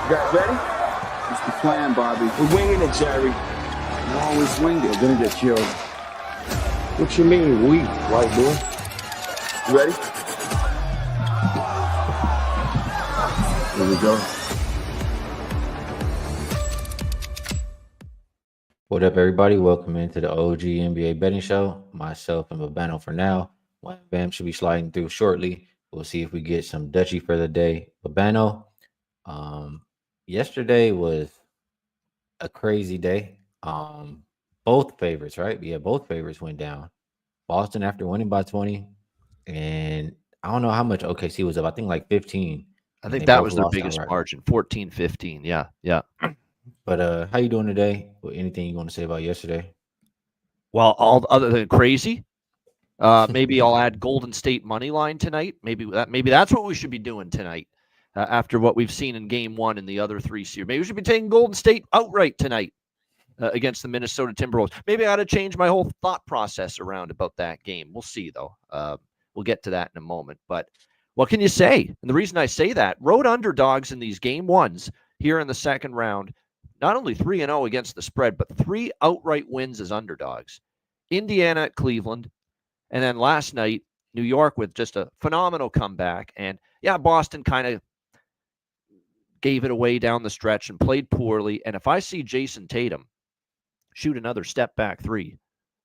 You guys ready? What's the plan, Bobby? We're winging it, Jerry. You always winged it. We're gonna get killed. What you mean, we, white boy? You ready? Here we go. What up, everybody? Welcome into the OG NBA betting show. Myself and Babano for now. WAM should be sliding through shortly. We'll see if we get some Dutchie for the day. Babano, yesterday was a crazy day. Both favorites, right? Yeah, both favorites went down. Boston after winning by 20, and I don't know how much OKC was up. I think like 15. I think that was their biggest margin, 14-15. Yeah. But how you doing today? Anything you want to say about yesterday? Well, all other than crazy, maybe I'll add Golden State money line tonight. Maybe that's what we should be doing tonight after what we've seen in Game 1 and the other three series. Maybe we should be taking Golden State outright tonight against the Minnesota Timberwolves. Maybe I got to change my whole thought process around about that game. We'll see, though. We'll get to that in a moment. But what can you say? And the reason I say that, road underdogs in these Game 1s here in the second round, not only 3-0 against the spread, but 3 outright wins as underdogs. Indiana at Cleveland, and then last night, New York with just a phenomenal comeback. And, yeah, Boston kind of gave it away down the stretch and played poorly. And if I see Jason Tatum shoot another step-back three,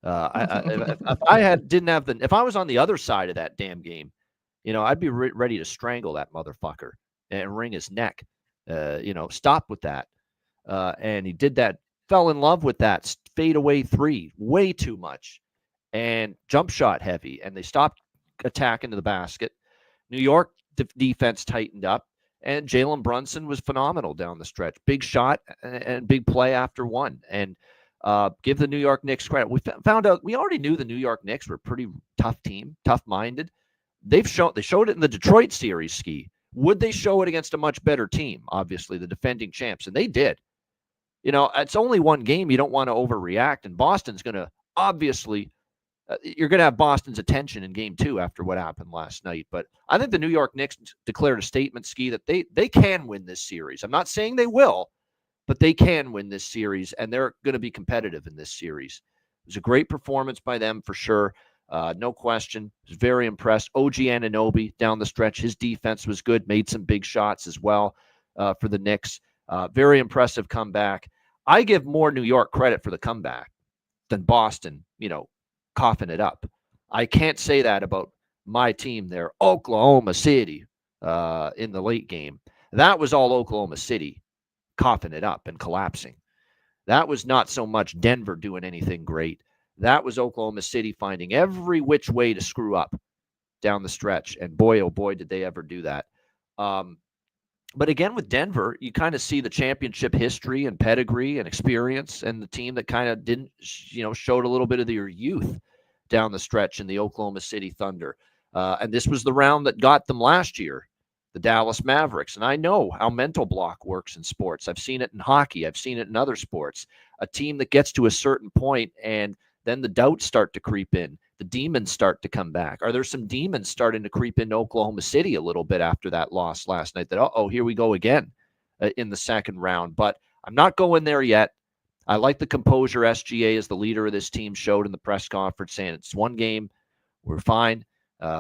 if I was on the other side of that damn game, I'd be ready to strangle that motherfucker and wring his neck. Stop with that. And he did that, fell in love with that fadeaway three way too much and jump shot heavy. And they stopped attacking to the basket. New York defense tightened up, and Jalen Brunson was phenomenal down the stretch. Big shot and big play after one. And give the New York Knicks credit. We found out, we already knew the New York Knicks were a pretty tough team, tough-minded. They showed it in the Detroit series, Skee. Would they show it against a much better team? Obviously, the defending champs, and they did. It's only one game. You don't want to overreact, and Boston's going to obviously you're going to have Boston's attention in Game 2 after what happened last night. But I think the New York Knicks declared a statement, Skee, that they can win this series. I'm not saying they will, but they can win this series, and they're going to be competitive in this series. It was a great performance by them for sure. No question. I was very impressed. OG Anunoby down the stretch. His defense was good, made some big shots as well for the Knicks. Very impressive comeback. I give more New York credit for the comeback than Boston, coughing it up. I can't say that about my team there, Oklahoma City, in the late game. That was all Oklahoma City coughing it up and collapsing. That was not so much Denver doing anything great. That was Oklahoma City finding every which way to screw up down the stretch. And boy, oh boy, did they ever do that. But again, with Denver, you kind of see the championship history and pedigree and experience, and the team that kind of didn't, showed a little bit of their youth down the stretch in the Oklahoma City Thunder. And this was the round that got them last year, the Dallas Mavericks. And I know how mental block works in sports. I've seen it in hockey. I've seen it in other sports. A team that gets to a certain point and then the doubts start to creep in. The demons start to come back. Are there some demons starting to creep into Oklahoma City a little bit after that loss last night that, here we go again in the second round? But I'm not going there yet. I like the composure SGA as the leader of this team showed in the press conference, saying it's one game. We're fine.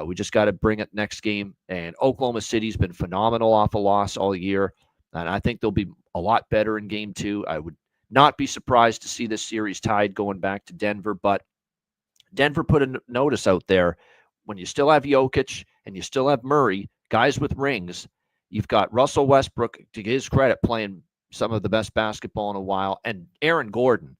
We just got to bring it next game. And Oklahoma City's been phenomenal off a loss all year. And I think they'll be a lot better in Game 2. I would not be surprised to see this series tied going back to Denver, but Denver put a notice out there. When you still have Jokic and you still have Murray, guys with rings, you've got Russell Westbrook, to his credit, playing some of the best basketball in a while, and Aaron Gordon,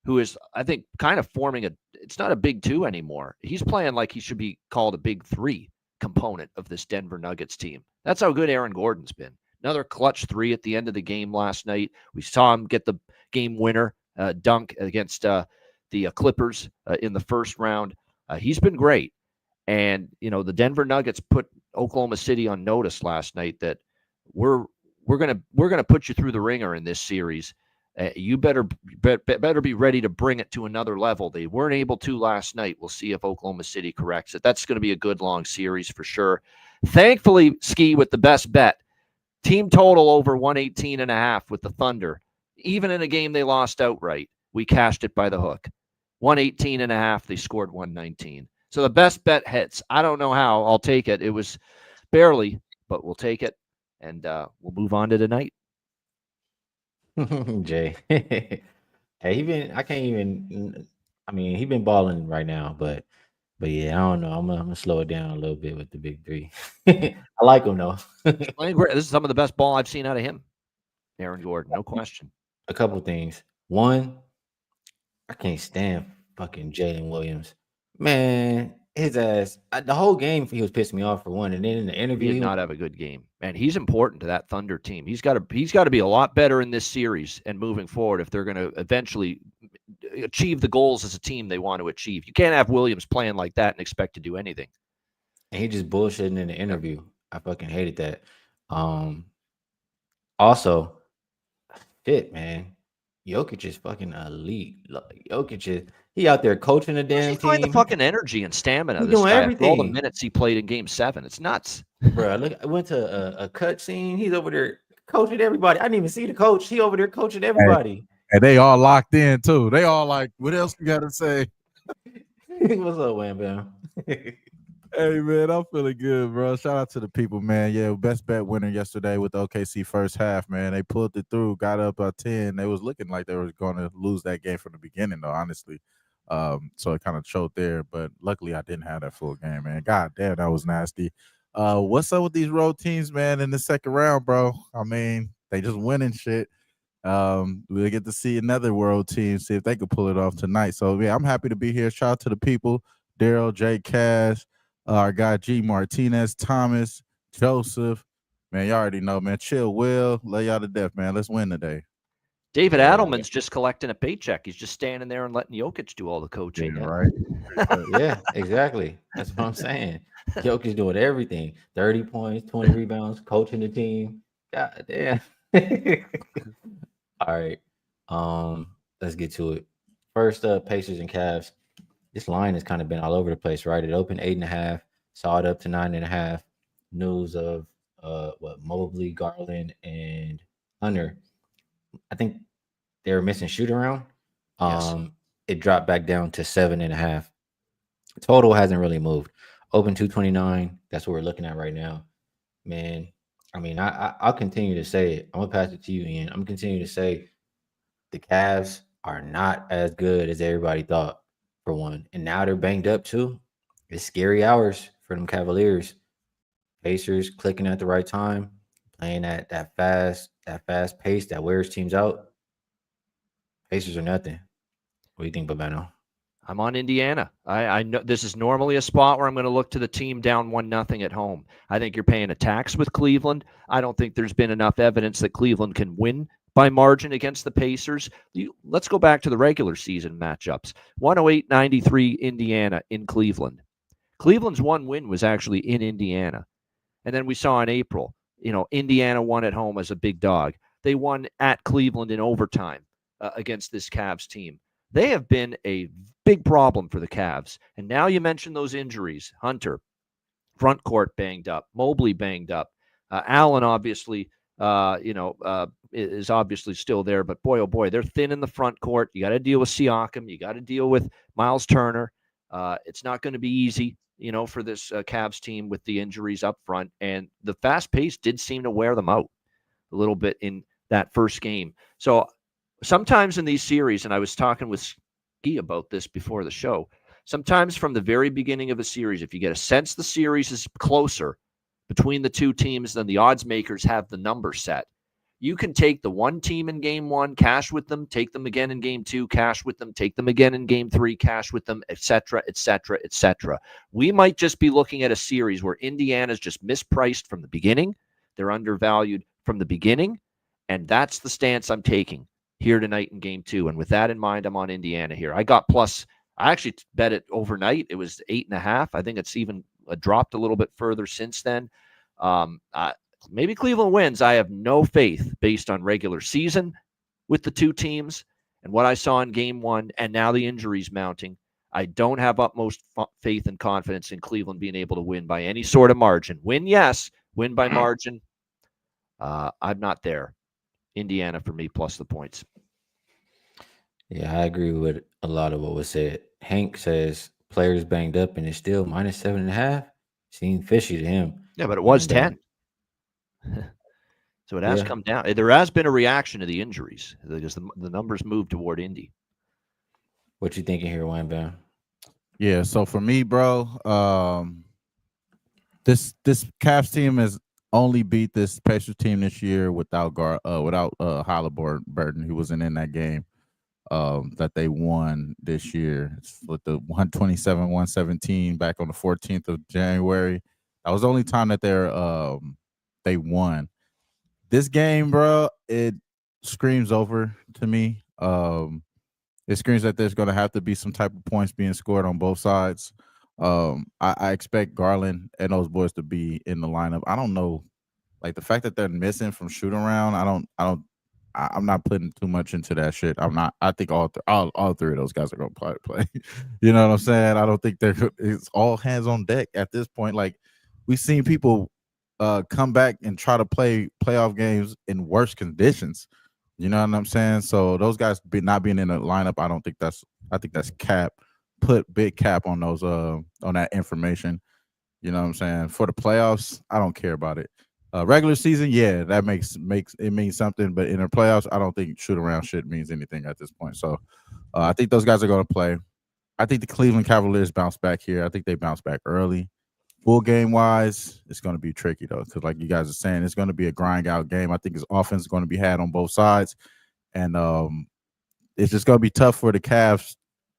who is, I think, kind of forming it's not a big two anymore. He's playing like he should be called a big three component of this Denver Nuggets team. That's how good Aaron Gordon's been. Another clutch three at the end of the game last night. We saw him get the game winner dunk against the Clippers in the first round. He's been great. And, the Denver Nuggets put Oklahoma City on notice last night that we're going to put you through the ringer in this series. You better be ready to bring it to another level. They weren't able to last night. We'll see if Oklahoma City corrects it. That's going to be a good long series for sure. Thankfully, Skee with the best bet. Team total over 118.5 with the Thunder. Even in a game they lost outright, we cashed it by the hook. 118.5, they scored 119. So the best bet hits. I don't know how. I'll take it. It was barely, but we'll take it. And we'll move on to tonight. Jay. Hey, I can't even, I mean, he been balling right now, but yeah, I don't know. I'm gonna slow it down a little bit with the big three. I like him though. This is some of the best ball I've seen out of him. Aaron Gordon, no question. A couple things. One, I can't stand fucking Jalen Williams. Man, his ass. The whole game he was pissing me off for one, and then in the He interview, did not have a good game, and he's important to that Thunder team. He's got to be a lot better in this series and moving forward if they're going to eventually achieve the goals as a team they want to achieve. You can't have Williams playing like that and expect to do anything. and he just bullshitting in the interview. I fucking hated that. Also, shit, man. Jokic is fucking elite. Jokic is he out there coaching the damn He's find the team. fucking energy and stamina. He's This doing guy, after all the everything. minutes he played in Game 7, it's nuts. Bro, look, I went to a cut scene. He's over there coaching everybody. I didn't even see the coach. He over there coaching everybody. And they all locked in too. They all like, what else you got to say? What's up, Wham Bam? Hey, man, I'm feeling good, bro. Shout out to the people, man. Yeah, best bet winner yesterday with the OKC first half, man. They pulled it through, got up by 10. They was looking like they were going to lose that game from the beginning, though, honestly. So it kind of choked there, but luckily I didn't have that full game, man. God damn, that was nasty. What's up with these road teams, man, in the second round, bro? I mean, they just winning shit. We'll get to see another world team, see if they could pull it off tonight. So, yeah, I'm happy to be here. Shout out to the people, Daryl, J. Cash, our guy G. Martinez, Thomas, Joseph. Man, y'all already know, man. Chill, Will. Love y'all to death, man. Let's win today. David Adelman's just collecting a paycheck. He's just standing there and letting Jokic do all the coaching. Yeah, right. Yeah, exactly. That's what I'm saying. Jokic's doing everything. 30 points, 20 rebounds, coaching the team. God damn. All right. Let's get to it. First up, Pacers and Cavs. This line has kind of been all over the place, right? It opened 8.5, saw it up to 9.5. News of Mobley, Garland, and Hunter. I think they were missing shoot around. Yes. It dropped back down to 7.5. Total hasn't really moved. Open 229. That's what we're looking at right now. Man, I mean, I'll continue to say it. I'm gonna pass it to you, Ian. I'm gonna continue to say the Cavs are not as good as everybody thought, for one. And now they're banged up too. It's scary hours for them Cavaliers. Pacers clicking at the right time, playing at that fast pace that wears teams out. Pacers are nothing. What do you think, Babano? I'm on Indiana. I know this is normally a spot where I'm going to look to the team down 1-0 at home. I think you're paying a tax with Cleveland. I don't think there's been enough evidence that Cleveland can win by margin against the Pacers. Let's go back to the regular season matchups. 108-93 Indiana in Cleveland. Cleveland's one win was actually in Indiana. And then we saw in April, Indiana won at home as a big dog. They won at Cleveland in overtime against this Cavs team. They have been a big problem for the Cavs. And now you mentioned those injuries. Hunter, front court banged up. Mobley banged up. Allen obviously, is obviously still there. But boy, oh boy, they're thin in the front court. You got to deal with Siakam. You got to deal with Miles Turner. It's not going to be easy, for this Cavs team with the injuries up front. And the fast pace did seem to wear them out a little bit in that first game. So sometimes in these series, and I was talking with Skee about this before the show, sometimes from the very beginning of a series, if you get a sense the series is closer between the two teams than the odds makers have the number set, you can take the one team in game one, cash with them, take them again in game two, cash with them, take them again in game three, cash with them, etc., etc., etc. We might just be looking at a series where Indiana's just mispriced from the beginning. They're undervalued from the beginning, and that's the stance I'm taking here tonight in game two. And with that in mind, I'm on Indiana here. I got plus. I actually bet it overnight. It was 8.5. I think it's even dropped a little bit further since then. Maybe Cleveland wins. I have no faith based on regular season with the two teams and what I saw in game one, and now the injuries mounting. I don't have utmost faith and confidence in Cleveland being able to win by any sort of margin. Win, yes. Win by margin. I'm not there. Indiana for me plus the points. Yeah, I agree with a lot of what was said. Hank says players banged up and it's still minus 7.5. Seemed fishy to him. Yeah, but it was And 10. So it has yeah, come down. There has been a reaction to the injuries because the numbers moved toward Indy. what you thinking here, Wham Bam? Yeah, so for me, bro, this Cavs team has only beat this Pacers team this year without Halliburton, who wasn't in that game that they won this year. It's with the 127-117 back on the 14th of January. That was the only time that they won. This game, bro, it screams over to me. It screams that there's going to have to be some type of points being scored on both sides. I expect Garland and those boys to be in the lineup. I don't know, like the fact that they're missing from shoot around. I'm not putting too much into that shit. I'm not. I think all three of those guys are going to play. You know what I'm saying? I don't think it's all hands on deck at this point. Like we've seen people come back and try to play playoff games in worse conditions. You know what I'm saying? So those guys not being in the lineup, I think that's cap. Put big cap on those on that information. You know what I'm saying? For the playoffs, I don't care about it. Regular season, yeah, that makes it means something, but in the playoffs, I don't think shoot around shit means anything at this point. So I think those guys are going to play. I think the Cleveland Cavaliers bounce back here. I think they bounce back early. Full game wise, it's going to be tricky though, because like you guys are saying, it's going to be a grind out game. I think his offense is going to be had on both sides, and it's just going to be tough for the Cavs,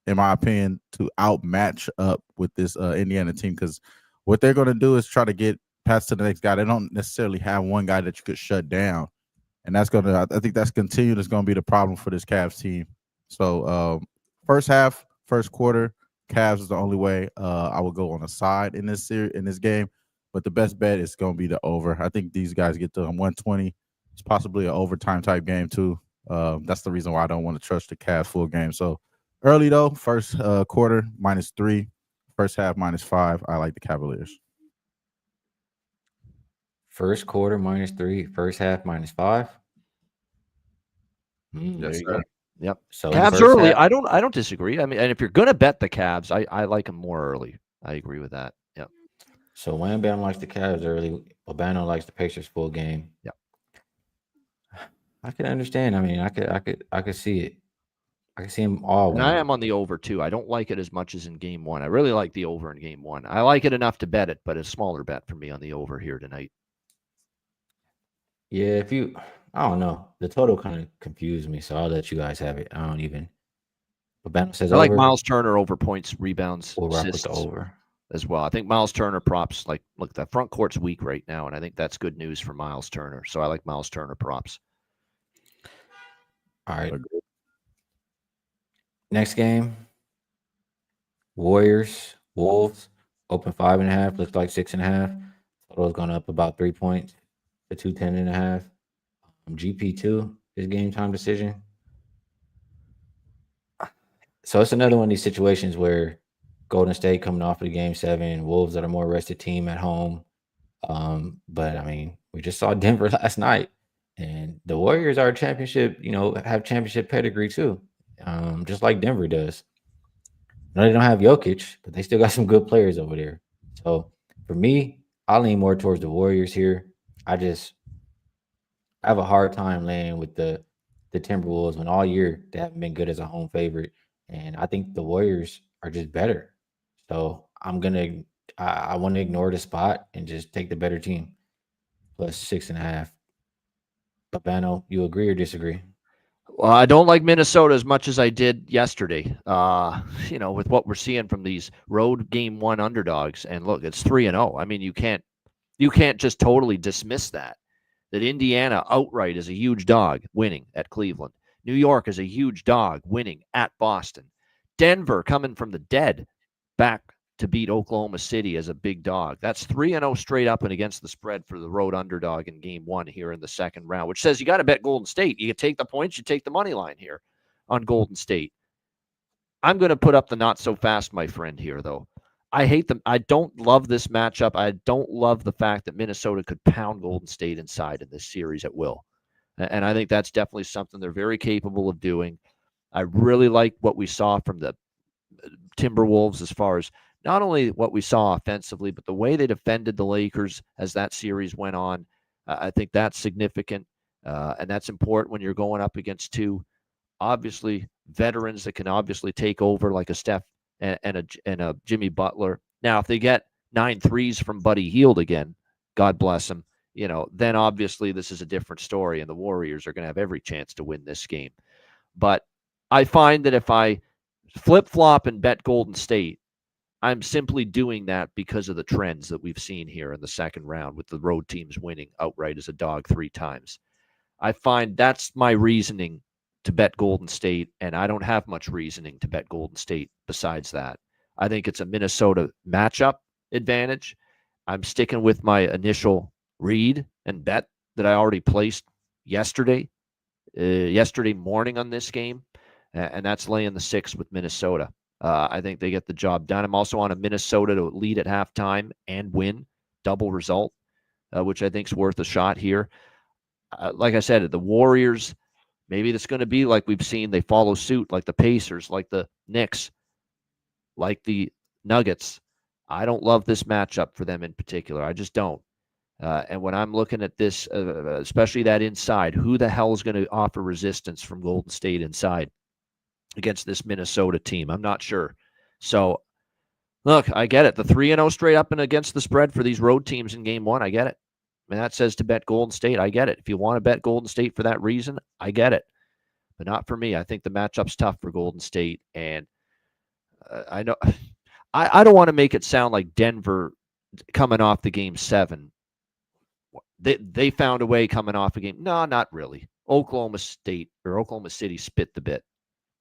in my opinion, to outmatch up with this Indiana team, because what they're going to do is try to get past to the next guy. They don't necessarily have one guy that you could shut down, and that's going to. I think that's continued. Is going to be the problem for this Cavs team. So first half, first quarter. Cavs is the only way I would go on a side in this game, but the best bet is going to be the over. I think these guys get to 120. It's possibly an overtime type game too. That's the reason why I don't want to trust the Cavs full game. So early though, first quarter -3, first half -5. I like the Cavaliers. First quarter -3, first half -5. Yes, There you sir. go. Yep. So Cavs first early. half- I don't disagree. I mean, and if you're gonna bet the Cavs, I like them more early. I agree with that. Yep. So Wham Bam likes the Cavs early. Albano likes the Pacers full game. Yep. I can understand. I mean, I could see it. I can see them all And winning. I am on the over too. I don't like it as much as in game one. I really like the over in game one. I like it enough to bet it, but a smaller bet for me on the over here tonight. Yeah, I don't know. The total kind of confused me, so I'll let you guys have it. I don't even. Albano says I like over. Miles Turner over points, rebounds, We'll rock with assists the over. as well. I think Miles Turner props, like, look, the front court's weak right now, and I think that's good news for Miles Turner. So I like Miles Turner props. All right. Next game. Warriors, Wolves, open 5.5, looks like 6.5. Total's gone up about 3 points to 210.5. GP2 is game time decision. So it's another one of these situations where Golden State coming off of the game 7, Wolves are a more rested team at home. But I mean, we just saw Denver last night, and the Warriors are championship, have championship pedigree too, just like Denver does. No, they don't have Jokic, but they still got some good players over there. So for me, I lean more towards the Warriors here. I have a hard time laying with the Timberwolves when all year they haven't been good as a home favorite. And I think the Warriors are just better. So I want to ignore the spot and just take the better team. Plus 6.5. Babano, you agree or disagree? Well, I don't like Minnesota as much as I did yesterday. With what we're seeing from these road game one underdogs, and look, it's 3-0. I mean, you can't just totally dismiss that Indiana outright is a huge dog winning at Cleveland. New York is a huge dog winning at Boston. Denver coming from the dead back to beat Oklahoma City as a big dog. That's 3-0 straight up and against the spread for the road underdog in game one here in the second round, which says you got to bet Golden State. You take the points, you take the money line here on Golden State. I'm going to put up the not so fast, my friend, here, though. I hate them. I don't love this matchup. I don't love the fact that Minnesota could pound Golden State inside in this series at will. And I think that's definitely something they're very capable of doing. I really like what we saw from the Timberwolves as far as not only what we saw offensively, but the way they defended the Lakers as that series went on. I think that's significant, and that's important when you're going up against two, obviously, veterans that can obviously take over like a Steph and a Jimmy Butler. Now, if they get 9 threes from Buddy Hield again, God bless him, then obviously this is a different story, and the Warriors are going to have every chance to win this game. But I find that if I flip-flop and bet Golden State, I'm simply doing that because of the trends that we've seen here in the second round with the road teams winning outright as a dog 3 times. I find that's my reasoning to bet Golden State, and I don't have much reasoning to bet Golden State besides that. I think it's a Minnesota matchup advantage. I'm sticking with my initial read and bet that I already placed yesterday morning on this game, and that's laying the 6 with Minnesota. I think they get the job done. I'm also on a Minnesota to lead at halftime and win, double result, which I think is worth a shot here. Like I said, the Warriors, maybe it's going to be like we've seen. They follow suit like the Pacers, like the Knicks, like the Nuggets. I don't love this matchup for them in particular. I just don't. And when I'm looking at this, especially that inside, who the hell is going to offer resistance from Golden State inside against this Minnesota team? I'm not sure. So, look, I get it. The 3-0 straight up and against the spread for these road teams in game 1, I get it. And that says to bet Golden State, I get it. If you want to bet Golden State for that reason, I get it. But not for me. I think the matchup's tough for Golden State. And I know I don't want to make it sound like Denver coming off the game 7. They found a way coming off a game. No, not really. Oklahoma City spit the bit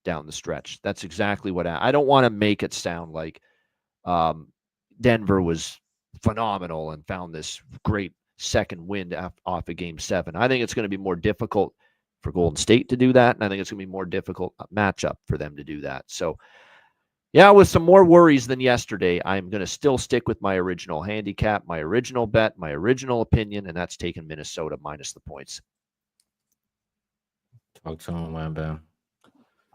down the stretch. That's exactly what I don't want to make it sound like Denver was phenomenal and found this great second win off of game 7. I think it's going to be more difficult for Golden State to do that, and I think it's going to be more difficult matchup for them to do that. So, yeah, with some more worries than yesterday, I'm going to still stick with my original handicap, my original bet, my original opinion, and that's taking Minnesota minus the points. Talk to him, Wham Bam.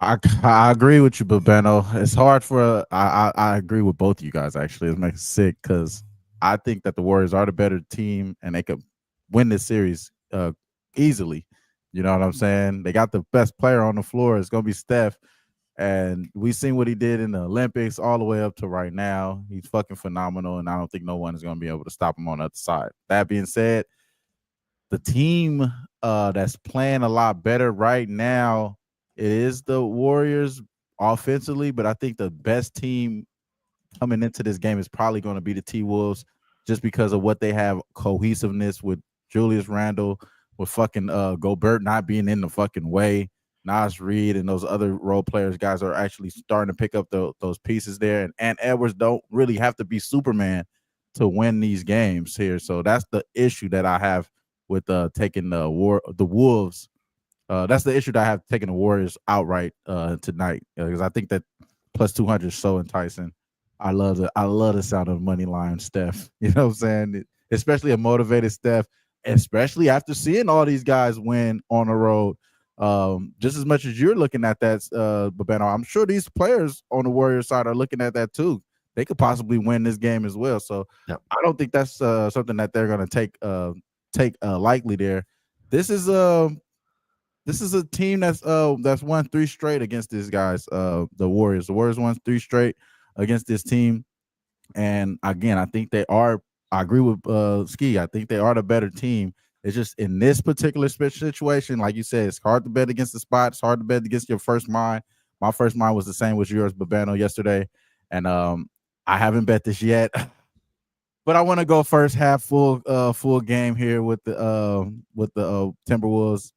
I agree with you, Babeno. It's hard for I agree with both of you guys, actually. It makes me sick because I think that the Warriors are the better team and they could win this series easily. You know what I'm saying? They got the best player on the floor. It's going to be Steph. And we've seen what he did in the Olympics all the way up to right now. He's fucking phenomenal, and I don't think no one is going to be able to stop him on the other side. That being said, the team that's playing a lot better right now, it is the Warriors offensively, but I think the best team coming into this game is probably going to be the T-Wolves just because of what they have, cohesiveness with Julius Randle, with fucking Gobert not being in the fucking way. Nas Reed and those other role players, guys, are actually starting to pick up those pieces there. And Edwards don't really have to be Superman to win these games here. So that's the issue that I have with taking the Wolves. That's the issue that I have taking the Warriors outright tonight because I think that plus 200 is so enticing. I love the sound of money line Steph. You know what I'm saying? Especially a motivated Steph, especially after seeing all these guys win on the road. Just as much as you're looking at that, Babeno, I'm sure these players on the Warriors side are looking at that too. They could possibly win this game as well. So yep. I don't think that's something that they're going to take lightly there. This is a team that's won 3 straight against these guys. The Warriors. The Warriors won 3 straight against this team, and again, I think they are. I agree with Skee. I think they are the better team. It's just in this particular situation, like you said, it's hard to bet against the spot. It's hard to bet against your first mind. My first mind was the same as yours, Babeno, yesterday, and I haven't bet this yet, but I want to go first half full game here with the Timberwolves,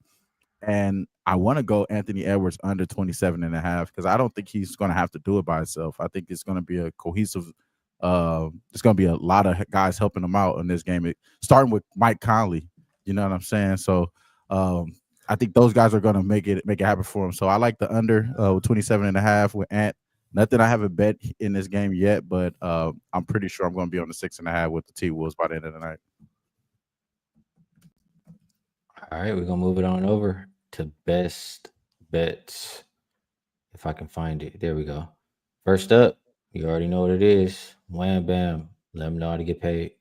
and I want to go Anthony Edwards under 27.5 because I don't think he's going to have to do it by himself. I think it's going to be a cohesive. There's going to be a lot of guys helping him out in this game, starting with Mike Conley. You know what I'm saying? So I think those guys are going to make it happen for him. So I like the under 27.5 with Ant Nothing I haven't bet in this game yet, but I'm pretty sure I'm going to be on the 6.5 with the T-Wolves by the end of the night. All right, we're gonna move it on over to best bets. If I can find it, there we go. First up, you already know what it is. Wham bam. Let them know how to get paid.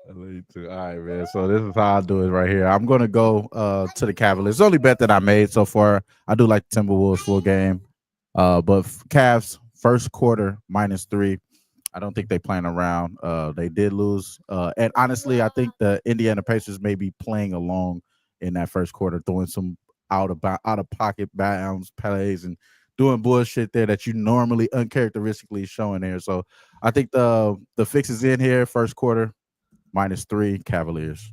All right, man. So this is how I do it right here. I'm gonna go to the Cavaliers. It's the only bet that I made so far. I do like the Timberwolves full game. But Cavs first quarter -3. I don't think they playing around. They did lose. And honestly, I think the Indiana Pacers may be playing along in that first quarter, throwing some out of pocket bounds plays and doing bullshit there that you normally uncharacteristically showing there. So I think the fix is in here. First quarter -3 Cavaliers.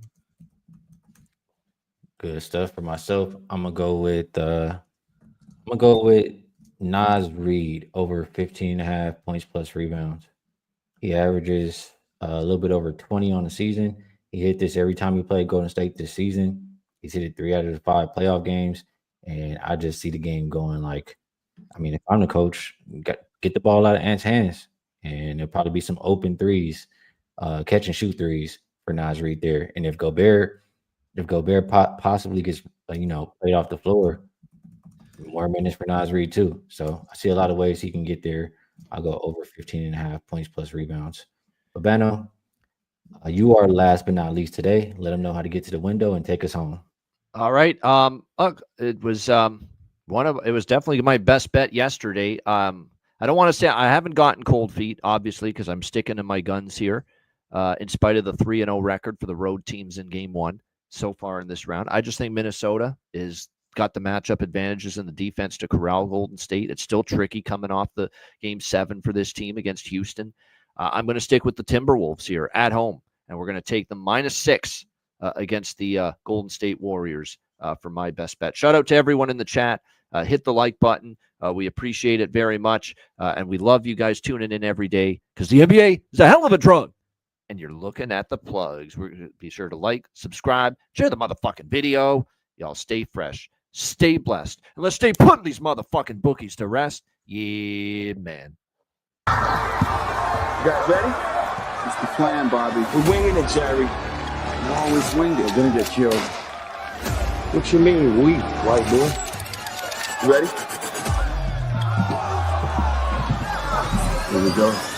Good stuff for myself. I'm gonna go with Nas Reed over 15.5 points plus rebounds. He averages a little bit over 20 on the season. He hit this every time he played Golden State this season. He's hit it 3 out of the 5 playoff games. And I just see the game going like, I mean, if I'm the coach, get the ball out of Ant's hands. And there'll probably be some open threes, catch and shoot threes for Nas Reed there. And if Gobert possibly gets, played off the floor, more minutes for Nas Reed too. So I see a lot of ways he can get there. I'll go over 15.5 points plus rebounds. Babano, you are last but not least today. Let them know how to get to the window and take us home. All right. It was definitely my best bet yesterday. I don't want to say I haven't gotten cold feet, obviously, because I'm sticking to my guns here. In spite of the 3-0 record for the road teams in game 1 so far in this round, I just think Minnesota is got the matchup advantages in the defense to corral Golden State. It's still tricky coming off the game 7 for this team against Houston. I'm going to stick with the Timberwolves here at home, and we're going to take them -6 against the Golden State Warriors for my best bet. Shout out to everyone in the chat. Hit the like button. We appreciate it very much, and we love you guys tuning in every day because the NBA is a hell of a drug. And you're looking at the plugs. Be sure to like, subscribe, share the motherfucking video. Y'all stay fresh. Stay blessed. And let's stay putting these motherfucking bookies to rest. Yeah, man. You guys ready? It's the plan, Bobby. We're winging it, Jerry. You always winged it. We're gonna get killed. What you mean, we, white boy? You ready? Here we go.